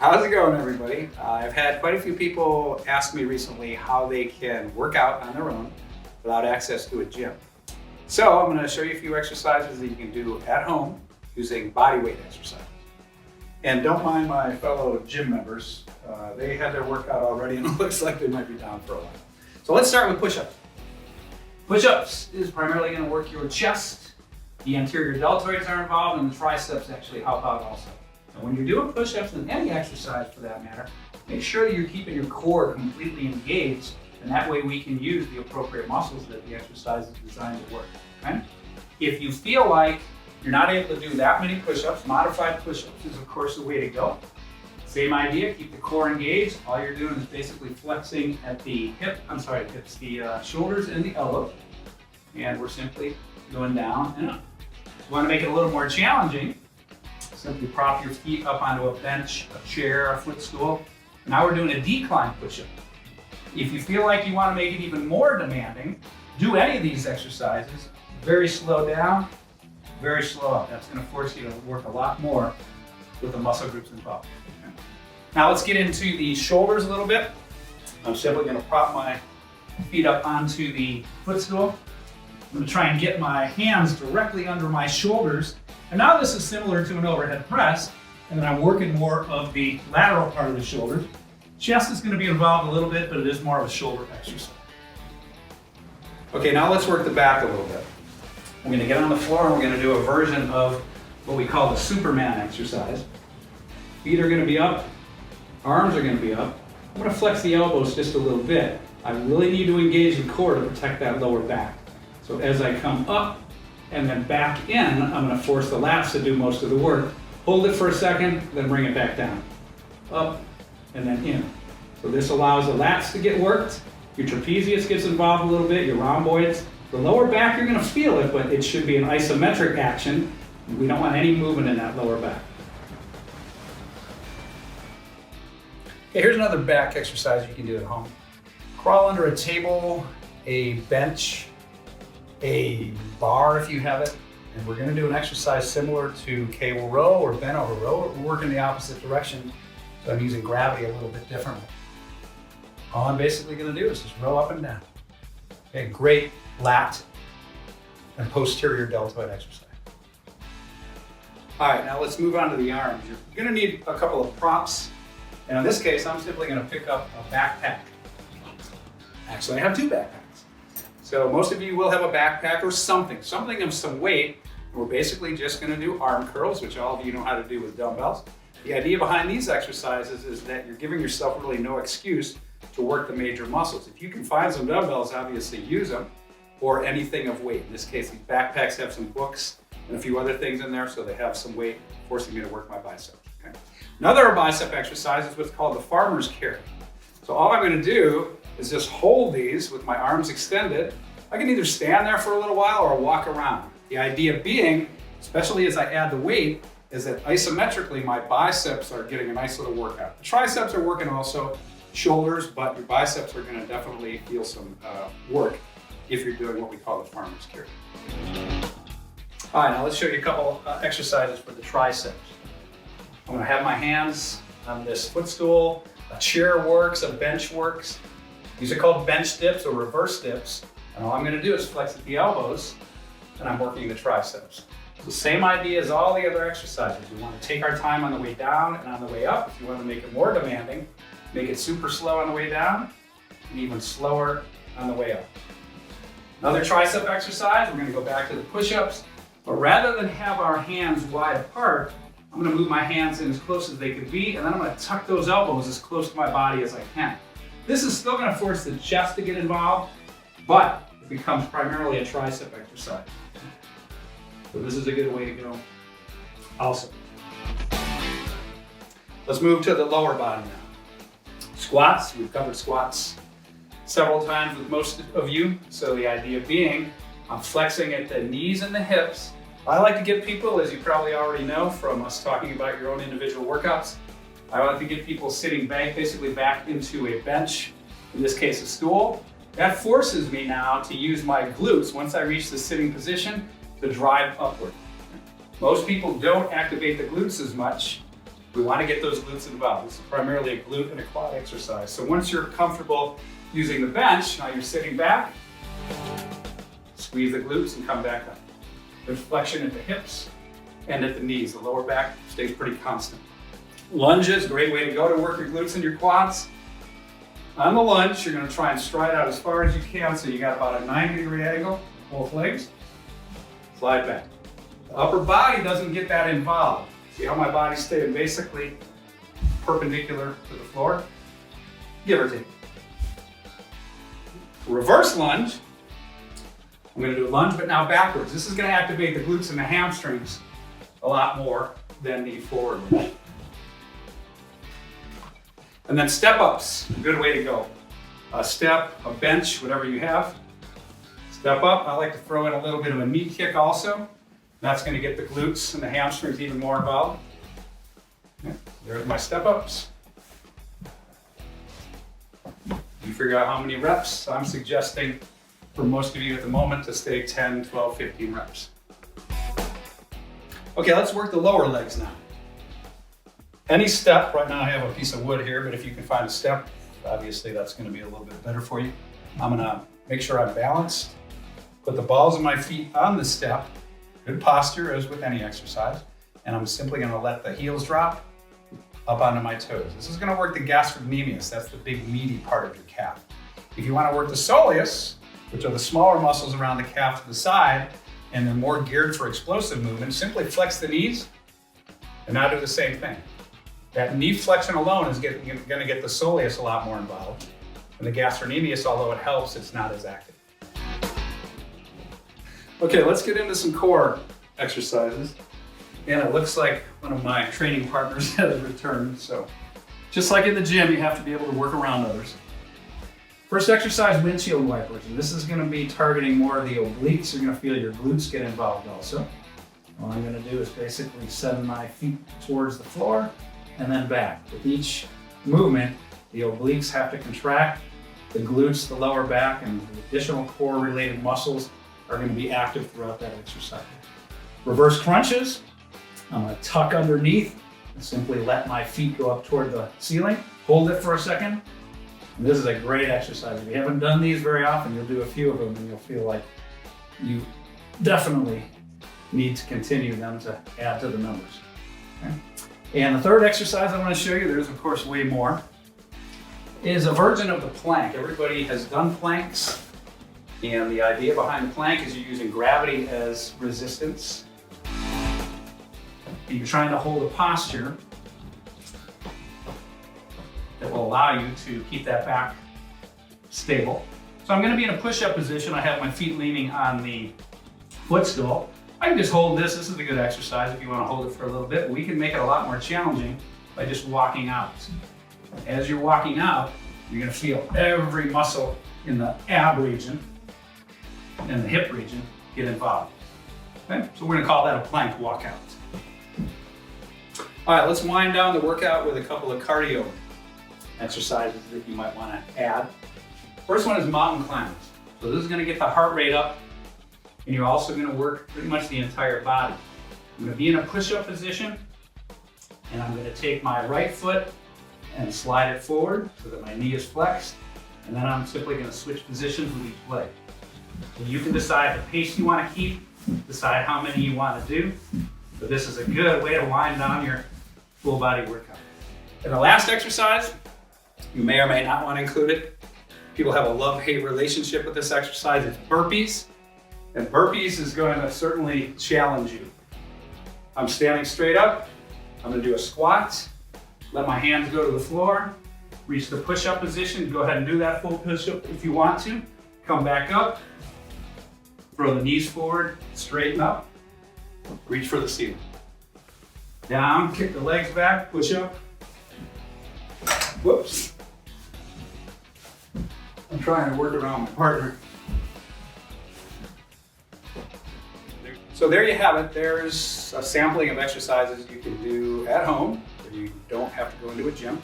How's it going, everybody? I've had quite a few people ask me recently how they can work out on their own without access to a gym. So I'm going to show you a few exercises that you can do at home using body weight exercise. And don't mind my fellow gym members. They had their workout already and it looks like they might be down for a while. So let's start with push-ups. Push-ups is primarily going to work your chest. The anterior deltoids are involved and the triceps actually help out also. And when you're doing push-ups and any exercise for that matter, make sure that you're keeping your core completely engaged, and that way we can use the appropriate muscles that the exercise is designed to work. Okay? If you feel like you're not able to do that many push-ups, modified push-ups is of course the way to go. Same idea, keep the core engaged. All you're doing is basically flexing at the shoulders and the elbows. And we're simply going down and up. If you want to make it a little more challenging, simply prop your feet up onto a bench, a chair, a footstool. Now we're doing a decline push-up. If you feel like you want to make it even more demanding, do any of these exercises. Very slow down, very slow up. That's going to force you to work a lot more with the muscle groups involved. Okay. Now let's get into the shoulders a little bit. I'm simply going to prop my feet up onto the footstool. I'm going to try and get my hands directly under my shoulders. And now this is similar to an overhead press, and then I'm working more of the lateral part of the shoulders. Chest is going to be involved a little bit, but it is more of a shoulder exercise. Okay, now let's work the back a little bit. We're going to get on the floor and we're going to do a version of what we call the Superman exercise. Feet are going to be up, arms are going to be up. I'm going to flex the elbows just a little bit. I really need to engage the core to protect that lower back. So as I come up, and then back in, I'm going to force the lats to do most of the work. Hold it for a second, then bring it back down. Up, and then in. So this allows the lats to get worked. Your trapezius gets involved a little bit, your rhomboids. The lower back, you're going to feel it, but it should be an isometric action. We don't want any movement in that lower back. Okay, here's another back exercise you can do at home. Crawl under a table, a bench, a bar if you have it, and we're going to do an exercise similar to cable row or bent over row. We're working the opposite direction, so I'm using gravity a little bit differently. All I'm basically going to do is just row up and down. Okay, great lat and posterior deltoid exercise. All right, now let's move on to the arms. You're going to need a couple of props, and in this case, I'm simply going to pick up a backpack. Actually, I have two backpacks. So most of you will have a backpack or something of some weight. We're basically just going to do arm curls, which all of you know how to do with dumbbells. The idea behind these exercises is that you're giving yourself really no excuse to work the major muscles. If you can find some dumbbells, obviously use them, or anything of weight. In this case, these backpacks have some books and a few other things in there, so they have some weight forcing me to work my biceps. Okay. Another bicep exercise is what's called the farmer's carry. So all I'm going to do is just hold these with my arms extended. I can either stand there for a little while or walk around. The idea being, especially as I add the weight, is that isometrically my biceps are getting a nice little workout. The triceps are working also, shoulders, but your biceps are going to definitely feel some work if you're doing what we call the farmer's carry. All right, now let's show you a couple exercises for the triceps. I'm going to have my hands on this footstool. A chair works, a bench works. These are called bench dips or reverse dips. And all I'm going to do is flex at the elbows, and I'm working the triceps. The same idea as all the other exercises. We want to take our time on the way down and on the way up. If you want to make it more demanding, make it super slow on the way down and even slower on the way up. Another tricep exercise, we're going to go back to the push-ups. But rather than have our hands wide apart, I'm going to move my hands in as close as they can be, and then I'm going to tuck those elbows as close to my body as I can. This is still going to force the chest to get involved, but it becomes primarily a tricep exercise. So this is a good way to go also. Let's move to the lower body now. Squats, we've covered squats several times with most of you. So the idea being, I'm flexing at the knees and the hips. I like to get people, as you probably already know from us talking about your own individual workouts, I like to get people sitting back, basically back into a bench, in this case a stool. That forces me now to use my glutes, once I reach the sitting position, to drive upward. Most people don't activate the glutes as much, We want to get those glutes involved. This is primarily a glute and a quad exercise. So once you're comfortable using the bench, now you're sitting back, squeeze the glutes and come back up. There's flexion at the hips and at the knees. The lower back stays pretty constant. Lunges, great way to go to work your glutes and your quads. On the lunge, you're going to try and stride out as far as you can, so you got about a 90-degree angle, both legs. Slide back. The upper body doesn't get that involved. See how my body's staying basically perpendicular to the floor? Give or take. Reverse lunge. I'm going to do a lunge, but now backwards. This is going to activate the glutes and the hamstrings a lot more than the forward lunge. And then step ups, a good way to go. A step, a bench, whatever you have. Step up. I like to throw in a little bit of a knee kick also. That's going to get the glutes and the hamstrings even more involved. Okay, there's my step ups. You figure out how many reps. I'm suggesting for most of you at the moment to stay 10, 12, 15 reps. Okay, let's work the lower legs now. Any step, right now I have a piece of wood here, but if you can find a step, obviously that's going to be a little bit better for you. I'm going to make sure I'm balanced, put the balls of my feet on the step, good posture as with any exercise, and I'm simply going to let the heels drop up onto my toes. This is going to work the gastrocnemius, that's the big meaty part of your calf. If you want to work the soleus, which are the smaller muscles around the calf to the side, and they're more geared for explosive movement, simply flex the knees and now do the same thing. That knee flexion alone is going to get the soleus a lot more involved. And the gastrocnemius, although it helps, it's not as active. Okay, let's get into some core exercises. And it looks like one of my training partners has returned. So just like in the gym, you have to be able to work around others. First exercise, windshield wipers. And this is going to be targeting more of the obliques. You're going to feel your glutes get involved also. All I'm going to do is basically send my feet towards the floor and then back. With each movement, the obliques have to contract, the glutes, the lower back, and the additional core related muscles are going to be active throughout that exercise. Reverse crunches, I'm going to tuck underneath and simply let my feet go up toward the ceiling. Hold it for a second. And this is a great exercise. If you haven't done these very often, you'll do a few of them and you'll feel like you definitely need to continue them to add to the numbers. Okay? And the third exercise I want to show you, there's of course way more, is a version of the plank. Everybody has done planks, and the idea behind the plank is you're using gravity as resistance. And you're trying to hold a posture that will allow you to keep that back stable. So I'm going to be in a push-up position. I have my feet leaning on the footstool. I can just hold this. This is a good exercise if you want to hold it for a little bit. We can make it a lot more challenging by just walking out. As you're walking out, you're going to feel every muscle in the ab region and the hip region get involved. Okay? So we're going to call that a plank walkout. All right, let's wind down the workout with a couple of cardio exercises that you might want to add. First one is mountain climbers. So this is going to get the heart rate up, and you're also going to work pretty much the entire body. I'm going to be in a push-up position, and I'm going to take my right foot and slide it forward so that my knee is flexed, and then I'm simply going to switch positions with each leg. So you can decide the pace you want to keep, decide how many you want to do, but this is a good way to wind down your full body workout. And the last exercise, you may or may not want to include it. People have a love-hate relationship with this exercise. It's burpees. And burpees is going to certainly challenge you. I'm standing straight up. I'm going to do a squat. Let my hands go to the floor. Reach the push-up position. Go ahead and do that full push-up if you want to. Come back up. Throw the knees forward. Straighten up. Reach for the ceiling. Down. Kick the legs back. Push up. Whoops. I'm trying to work around my partner. So there you have it. There's a sampling of exercises you can do at home, where you don't have to go into a gym.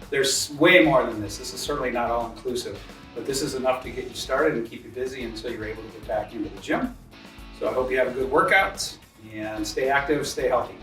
There's way more than this. This is certainly not all inclusive, but this is enough to get you started and keep you busy until you're able to get back into the gym. So I hope you have a good workout and stay active, stay healthy.